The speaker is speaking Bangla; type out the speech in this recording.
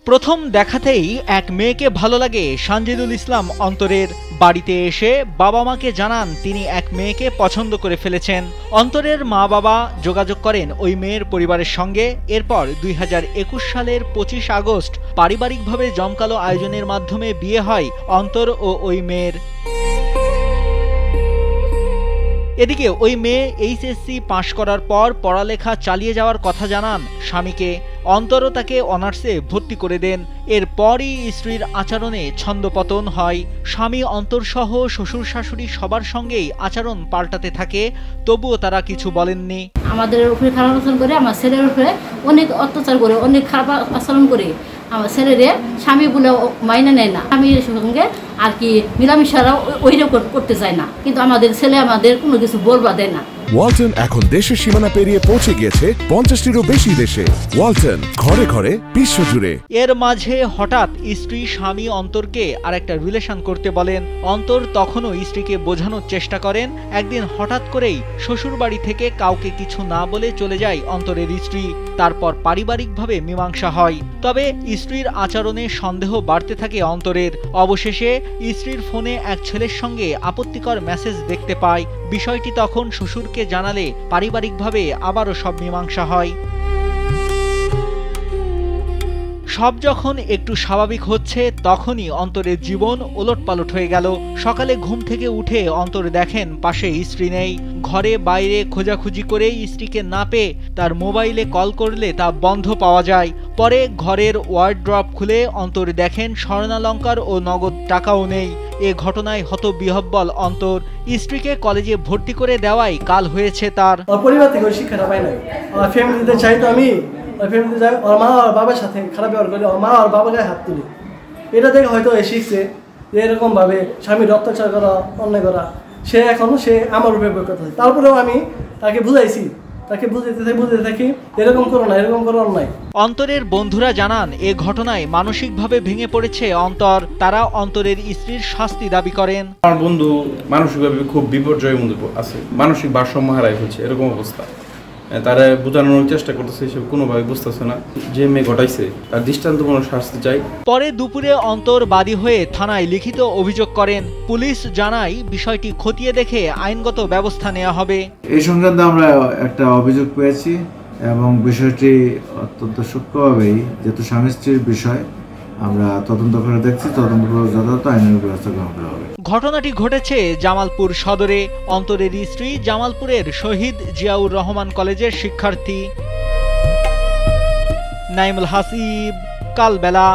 প্রথম দেখাতেই এক মেয়েকে ভালো লাগে সানজিদুল ইসলাম অন্তরের। বাড়িতে এসে বাবা মাকে জানান তিনি এক মেয়েকে পছন্দ করে ফেলেছেন। অন্তরের মা বাবা যোগাযোগ করেন ওই মেয়ের পরিবারের সঙ্গে। এরপর 2021 সালের 25 আগস্ট পারিবারিকভাবে জমকালো আয়োজনের মাধ্যমে বিয়ে হয় অন্তর ও ওই মেয়ের। এদিকে ওই মেয়ে এইচএসসি পাশ করার পর পড়ালেখা চালিয়ে যাওয়ার কথা জানান স্বামীকে। অন্তরও তাকে অনার্সে ভর্তি করে দেন। এরপরই স্ত্রীর আচরণে ছন্দপতন হয়। স্বামী অন্তরসহ শ্বশুর শাশুড়ি সবার সঙ্গেই আচরণ পাল্টাতে থাকে, তবুও তারা কিছু বলেননি। আমাদের উপরে খারাপ আচরণ করে, আমার ছেলের উপরে অনেক অত্যাচার করে, অনেক খারাপ আচরণ করে। আমার ছেলেরে স্বামী বলে মাইনে নেয় না, স্বামীর সঙ্গে আর কি মিলামিশারা ওইরকম করতে চায় না, কিন্তু আমাদের ছেলে আমাদের কোনো কিছু বলবা দেয় না। ওয়ালটন এখন দেশের সীমানা পেরিয়ে পৌঁছে গিয়েছে 50টিরও বেশি দেশে। ওয়ালটন, ঘরে ঘরে বিশ্বজুড়ে। এর মাঝে হঠাৎ স্ত্রী স্বামী অন্তরকে আর একটা রিলেশন করতে বলেন। অন্তর তখনও স্ত্রীকে বোঝানোর চেষ্টা করেন। একদিন হঠাৎ করেই শ্বশুর বাড়ি থেকে কাউকে কিছু না বলে চলে যায় অন্তরের স্ত্রী। তারপর পারিবারিকভাবে মীমাংসা হয়। তবে স্ত্রীর আচরণে সন্দেহ বাড়তে থাকে অন্তরের। অবশেষে স্ত্রীর ফোনে এক ছেলের সঙ্গে আপত্তিকর মেসেজ দেখতে পায়। বিষয়টি তখন শ্বশুরকে জানালে পারিবারিকভাবে আবারও সব মীমাংসা হয়। সব যখন একটু স্বাভাবিক হচ্ছে তখনই অন্তরের জীবন ওলটপালট হয়ে গেল। সকালে ঘুম থেকে উঠে অন্তর দেখেন পাশে স্ত্রী নেই। ঘরে বাইরে খোঁজাখুঁজি করে স্ত্রীকে না পেয়ে তার মোবাইলে কল করলে তা বন্ধ পাওয়া যায়। পরে ঘরের ওয়ার্ড্রপ খুলে অন্তর দেখেন স্বর্ণালংকার ও নগদ টাকাও নেই। এ ঘটনায় হতবিহ্বল অন্তর। স্ত্রীকে কলেজে ভর্তি করে দেওয়াই কাল হয়েছে তার। পরিবার থেকে শিক্ষাটা পাই না, ফ্যামিলিতে চাই তো আমি ফ্যামিলিতে যাই, ওর মা আর বাবার সাথে খারাপ ব্যবহার করলে ওর মা আর বাবাকে হাত তুলি। এটা থেকে হয়তো শিখছে যে এরকমভাবে স্বামীর অত্যাচার করা, অন্যায় করা। সে আমার উপরে করতে থাকে। তারপরেও আমি তাকে বুঝাইছি, তাকে বুঝতে থাকি এরকম করো না, এরকম করো অন্যায়। অন্তরের বন্ধুরা জানান এ ঘটনায় মানসিকভাবে ভেঙে পড়েছে অন্তর। তারা অন্তরের স্ত্রীর শাস্তি দাবি করেন। আমার বন্ধু মানসিকভাবে খুব বিপর্যয়ের মধ্যে আছে, মানসিক ভারসাম্য হারাই হচ্ছে, এরকম অবস্থা। তারা বোঝানোর চেষ্টা করতেছে, সে কোনোভাবে বুঝতেছে না। যে মেয়ে ঘটাইছে তার দৃষ্টান্তমূলক শাস্তি চাই। পরে দুপুরে অন্তর বাদী হয়ে থানায় লিখিত অভিযোগ করেন। পুলিশ জানায় বিষয়টি খতিয়ে দেখে আইনগত ব্যবস্থা নেওয়া হবে। এই সংক্রান্তে আমরা একটা অভিযোগ পেয়েছি এবং বিষয়টি অত্যন্ত সূক্ষ্মভাবেই, যেহেতু স্বামী স্ত্রীর বিষয়, আমরা তদন্ত করে দেখছি। তদন্ত করে যথাযথ আইনের ব্যবস্থা গ্রহণ করা হবে। ঘটনাটি ঘটেছে জামালপুর সদরে। অন্তরের স্ত্রী জামালপুরের শহীদ জিয়াউর রহমান কলেজের শিক্ষার্থী। নাইমুল হাসিব, কালবেলা।